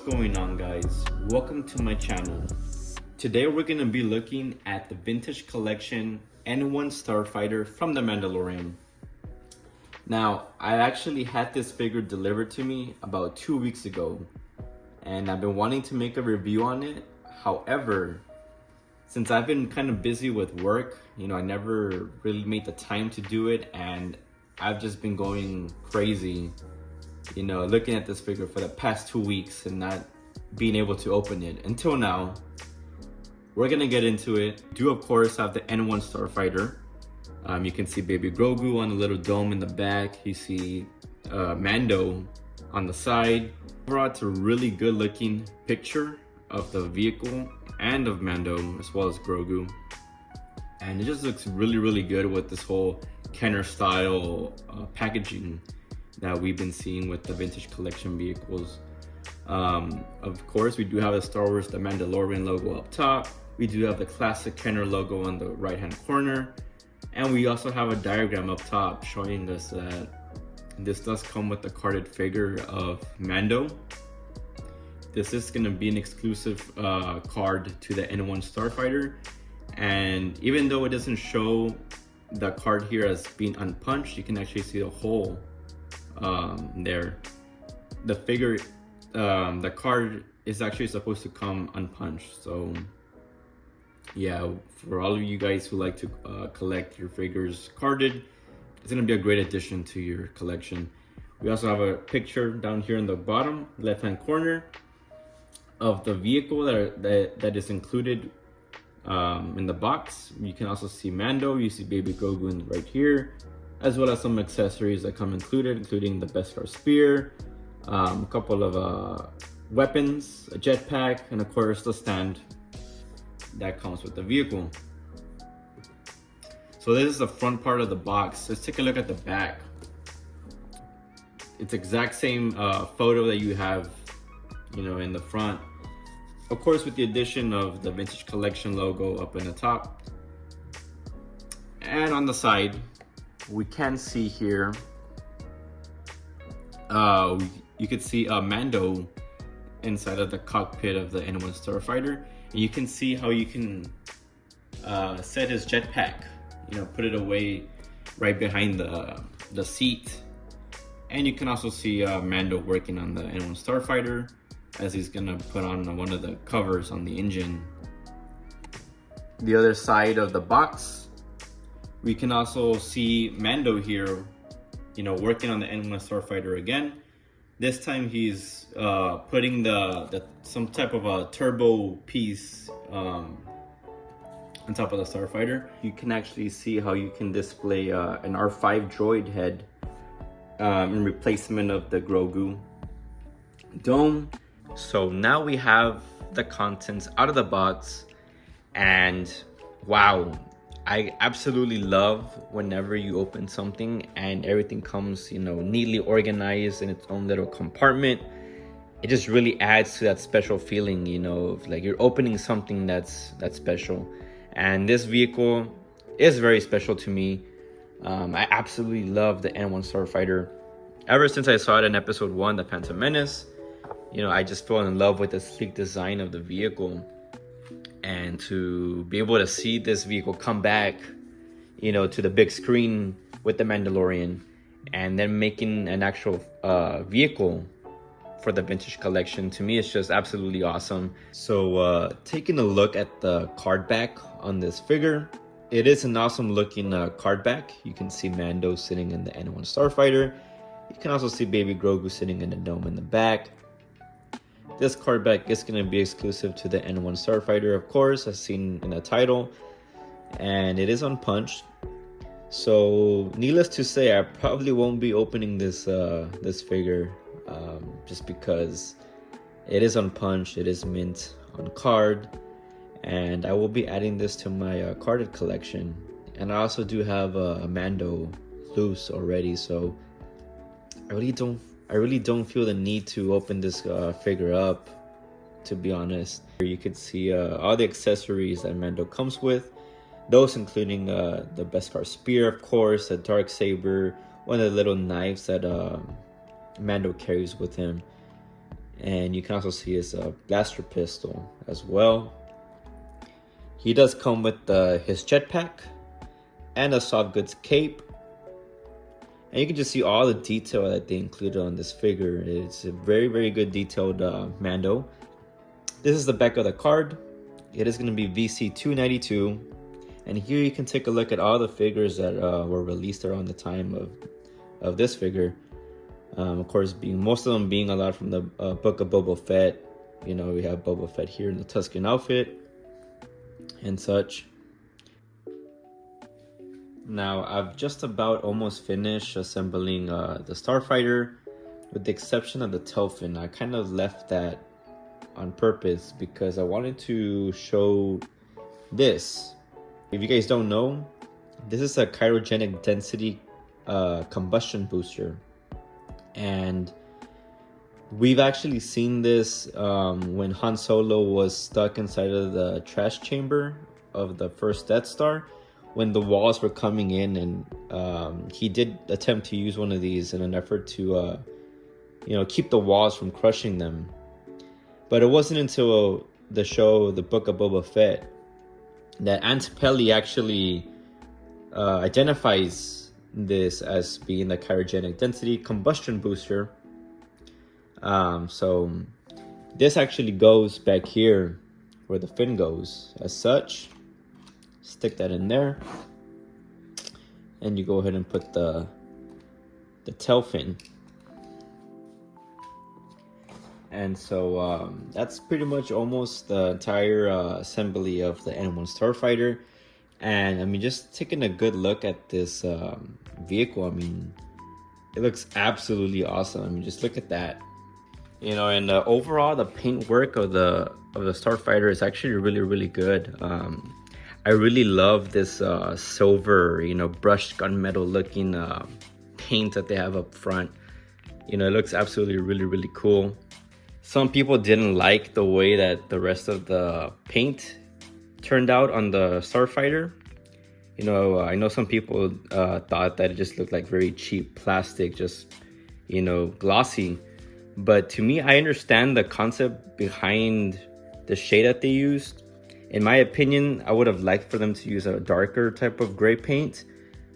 going on, guys? Welcome to my channel. Today we're going to be looking at the vintage collection N1 Starfighter from the Mandalorian. Now, I actually had this figure delivered to me about 2 weeks ago, and I've been wanting to make a review on it. However, since I've been kind of busy with work, I never really made the time to do it, and I've just been going crazy, looking at this figure for the past 2 weeks and not being able to open it until now. We're gonna get into it. Do of course have the N1 Starfighter. You can see Baby Grogu on the little dome in the back. You see Mando on the side. Overall, it's a really good looking picture of the vehicle and of Mando as well as Grogu. And it just looks really good with this whole Kenner style packaging that we've been seeing with the vintage collection vehicles. Of course, we do have the Star Wars The Mandalorian logo up top. We do have the classic Kenner logo on the right hand corner. And we also have a diagram up top showing us that this does come with the carded figure of Mando. This is going to be an exclusive card to the N1 Starfighter. And even though it doesn't show the card here as being unpunched, you can actually see the hole there. The figure, the card is actually supposed to come unpunched. So yeah, for all of you guys who like to collect your figures carded, it's gonna be a great addition to your collection. We also have a picture down here in the bottom left hand corner of the vehicle that is included in the box. You can also see Mando, you see Baby Grogu right here, as well as some accessories that come included, including the Beskar spear, a couple of weapons, a jetpack, and of course the stand that comes with the vehicle. So this is the front part of the box. Let's take a look at the back. It's exact same photo that you have, in the front. Of course, with the addition of the vintage collection logo up in the top. And on the side, we can see here, you could see Mando inside of the cockpit of the N1 Starfighter. And you can see how you can set his jetpack, put it away right behind the seat. And you can also see Mando working on the N1 Starfighter as he's gonna put on one of the covers on the engine. The other side of the box, we can also see Mando here, working on the N1 Starfighter again. This time he's putting some type of a turbo piece on top of the Starfighter. You can actually see how you can display an R5 droid head in replacement of the Grogu dome. So now we have the contents out of the box, and wow, I absolutely love whenever you open something and everything comes, neatly organized in its own little compartment. It just really adds to that special feeling, of like you're opening something that's special. And this vehicle is very special to me. I absolutely love the N1 Starfighter. Ever since I saw it in episode 1, The Phantom Menace, I just fell in love with the sleek design of the vehicle. And to be able to see this vehicle come back, to the big screen with the Mandalorian, and then making an actual vehicle for the vintage collection, to me, it's just absolutely awesome. So taking a look at the card back on this figure, it is an awesome looking card back. You can see Mando sitting in the N1 Starfighter. You can also see Baby Grogu sitting in the dome in the back. This card back is going to be exclusive to the N1 Starfighter, of course, as seen in the title, and it is unpunched. So needless to say, I probably won't be opening this figure, just because it is unpunched, it is mint on card, and I will be adding this to my carded collection. And I also do have a Mando loose already, so I really don't feel the need to open this figure up, to be honest. Here you can see all the accessories that Mando comes with, those including the Beskar spear, of course, the dark saber, one of the little knives that Mando carries with him. And you can also see his blaster pistol as well. He does come with his jetpack and a soft goods cape. And you can just see all the detail that they included on this figure. It's a very, very good detailed Mando. This is the back of the card. It is going to be VC292. And here you can take a look at all the figures that were released around the time of this figure. Of course, most of them being a lot from the Book of Boba Fett. You know, we have Boba Fett here in the Tusken outfit and such. Now, I've just about almost finished assembling the Starfighter, with the exception of the tail fin. I kind of left that on purpose because I wanted to show this. If you guys don't know, this is a cryogenic density combustion booster. And we've actually seen this when Han Solo was stuck inside of the trash chamber of the first Death Star, when the walls were coming in, and he did attempt to use one of these in an effort to keep the walls from crushing them. But it wasn't until the show The Book of Boba Fett that Aunt Pelly actually identifies this as being the cryogenic density combustion booster. So this actually goes back here where the fin goes as such. Stick that in there, and you go ahead and put the tail fin. And so that's pretty much almost the entire assembly of the N1 Starfighter. And I mean, just taking a good look at this vehicle, I mean, it looks absolutely awesome. I mean, just look at that. You know, and overall, the paint work of the Starfighter is actually really, really good. I really love this silver, brushed gunmetal looking paint that they have up front. You know, it looks absolutely really, really cool. Some people didn't like the way that the rest of the paint turned out on the Starfighter. You know, I know some people thought that it just looked like very cheap plastic, just, glossy. But to me, I understand the concept behind the shade that they used. In my opinion, I would have liked for them to use a darker type of gray paint,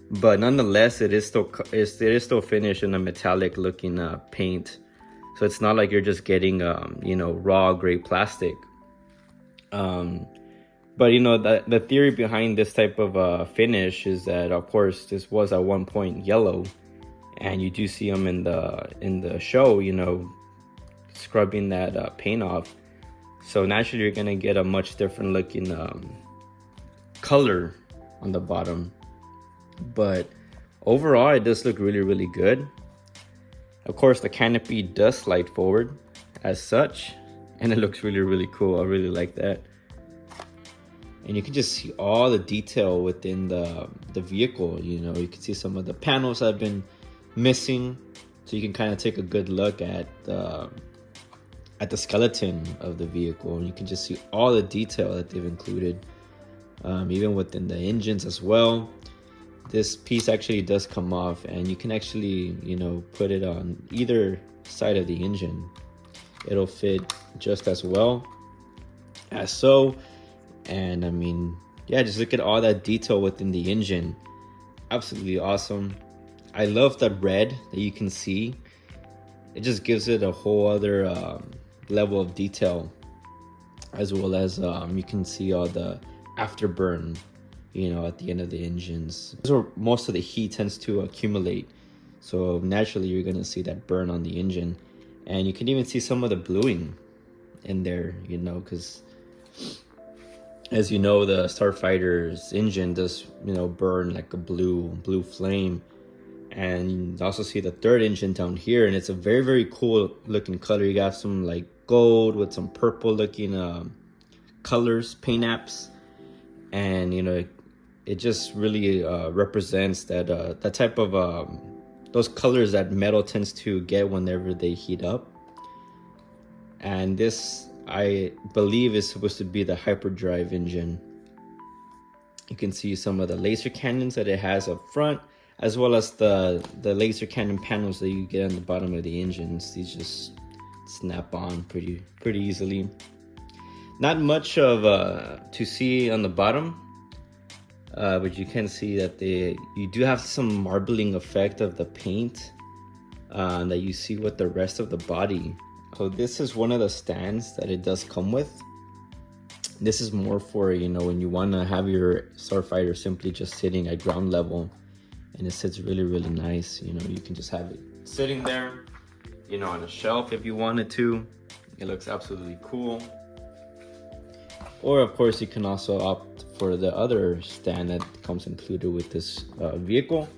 but nonetheless, it is still finished in a metallic looking paint. So it's not like you're just getting raw gray plastic. But the theory behind this type of finish is that, of course, this was at one point yellow, and you do see them in the show, scrubbing that paint off. So naturally, you're gonna get a much different looking color on the bottom. But overall, it does look really, really good. Of course, the canopy does slide forward as such, and it looks really, really cool. I really like that. And you can just see all the detail within the vehicle. You can see some of the panels that have been missing, so you can kind of take a good look at the skeleton of the vehicle, and you can just see all the detail that they've included, even within the engines as well. This piece actually does come off, and you can actually put it on either side of the engine. It'll fit just as well as so. And I mean, yeah, just look at all that detail within the engine. Absolutely awesome. I love the red that you can see. It just gives it a whole other level of detail, as well as you can see all the afterburn at the end of the engines. This is where most of the heat tends to accumulate, so naturally you're going to see that burn on the engine. And you can even see some of the bluing in there, because as you know, the Starfighter's engine does burn like a blue flame. And you also see the third engine down here, and it's a very, very cool looking color. You got some like gold with some purple looking colors, paint apps, and it just really represents that type of those colors that metal tends to get whenever they heat up. And this, I believe, is supposed to be the hyperdrive engine. You can see some of the laser cannons that it has up front, as well as the laser cannon panels that you get on the bottom of the engines. These snap on pretty easily. Not much of to see on the bottom, but you can see that you do have some marbling effect of the paint that you see with the rest of the body. So this is one of the stands that it does come with. This is more for, you know, when you want to have your Starfighter simply just sitting at ground level, and it sits really nice. You know, you can just have it sitting there, you know, on a shelf if you wanted to. It looks absolutely cool. Or of course you can also opt for the other stand that comes included with this vehicle.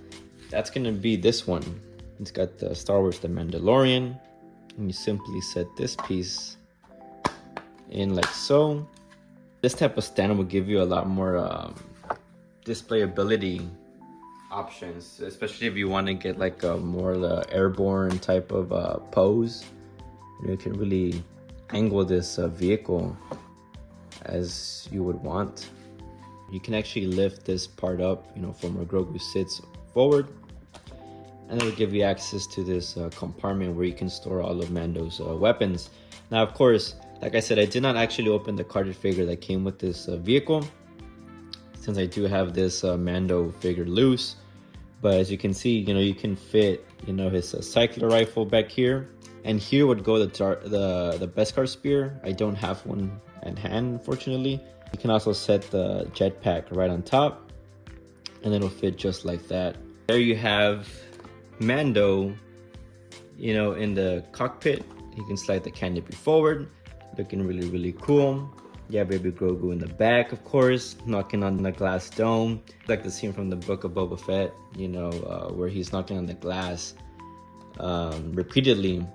That's gonna be this one. It's got the Star Wars The Mandalorian, and you simply set this piece in like so. This type of stand will give you a lot more displayability options, especially if you want to get like a more airborne type of pose. You can really angle this vehicle as you would want. You can actually lift this part up, you know, from where Grogu sits forward, and it'll give you access to this compartment where you can store all of Mando's weapons. Now, of course, like I said, I did not actually open the carded figure that came with this vehicle, since I do have this Mando figure loose. But as you can see, you know, you can fit, you know, his cycler rifle back here, and here would go the Beskar spear. I don't have one at hand, unfortunately. You can also set the jetpack right on top, and it'll fit just like that. There you have Mando, you know, in the cockpit. You can slide the canopy forward, looking really cool. Yeah, baby Grogu in the back, of course, knocking on the glass dome, like the scene from the Book of Boba Fett, you know, where he's knocking on the glass repeatedly,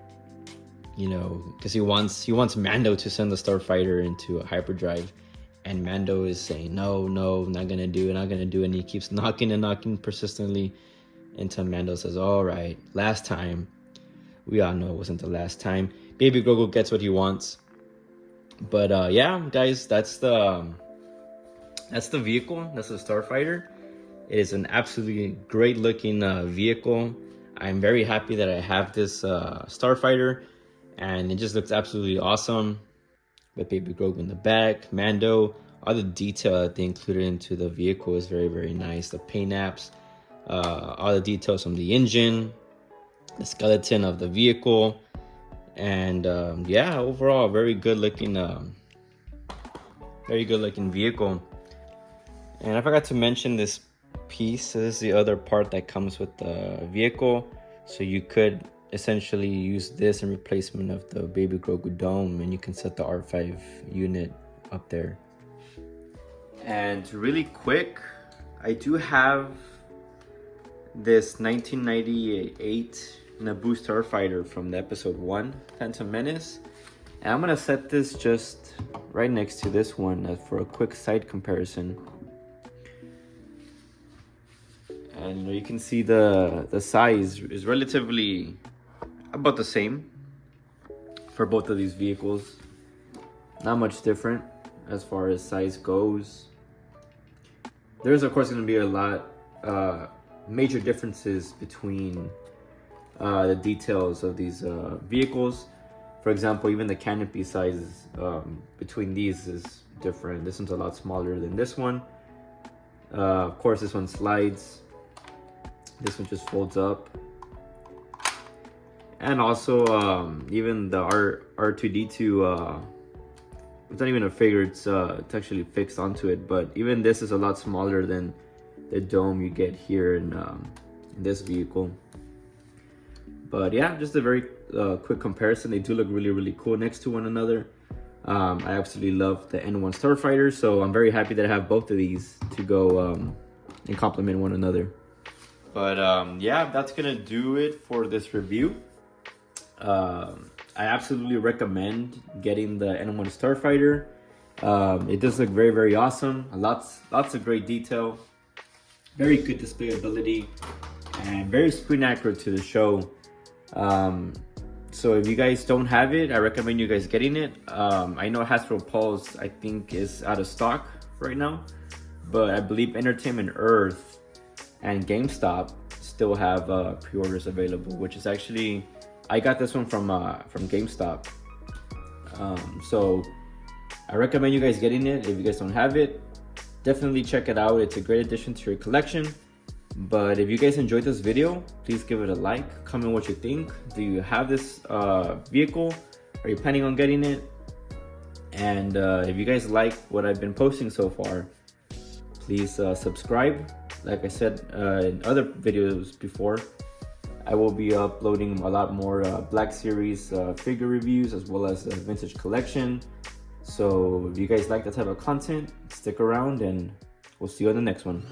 you know, because he wants Mando to send the Starfighter into a hyperdrive, and Mando is saying no, not gonna do it, and he keeps knocking persistently until Mando says, all right, last time. We all know it wasn't the last time. Baby Grogu gets what he wants. But yeah, guys, that's the vehicle. That's the Starfighter. It is an absolutely great looking vehicle. I'm very happy that I have this Starfighter, and it just looks absolutely awesome. With baby Grogu in the back, Mando, all the detail that they included into the vehicle is very nice. The paint apps, all the details from the engine, the skeleton of the vehicle, and yeah, overall very good looking vehicle. And I forgot to mention this piece. This is the other part that comes with the vehicle, so you could essentially use this in replacement of the baby Grogu dome, and you can set the R5 unit up there. And really quick, I do have this 1998 Naboo Starfighter from the episode 1 Phantom Menace, and I'm gonna set this just right next to this one for a quick side comparison. And you know, you can see the size is relatively about the same for both of these vehicles. Not much different as far as size goes. There's of course going to be a lot major differences between the details of these vehicles. For example, even the canopy sizes between these is different. This one's a lot smaller than this one. Of course, this one slides. This one just folds up. And also, even the R2D2, it's not even a figure, it's actually fixed onto it. But even this is a lot smaller than the dome you get here in this vehicle. But yeah, just a very quick comparison. They do look really cool next to one another. I absolutely love the N1 Starfighter, so I'm very happy that I have both of these to go and complement one another. But yeah, that's gonna do it for this review. I absolutely recommend getting the N1 Starfighter. It does look very awesome. Lots of great detail, very good displayability, and very screen accurate to the show. So if you guys don't have it, I recommend you guys getting it. I know Hasbro Pulse, I think, is out of stock right now, but I believe Entertainment Earth and GameStop still have pre-orders available, which is actually I got this one from GameStop. So I recommend you guys getting it. If you guys don't have it, definitely check it out. It's a great addition to your collection. But if you guys enjoyed this video, please give it a like, comment what you think. Do you have this vehicle? Are you planning on getting it? And if you guys like what I've been posting so far, please subscribe. Like I said in other videos before, I will be uploading a lot more Black Series figure reviews, as well as vintage collection. So if you guys like that type of content, stick around and we'll see you on the next one.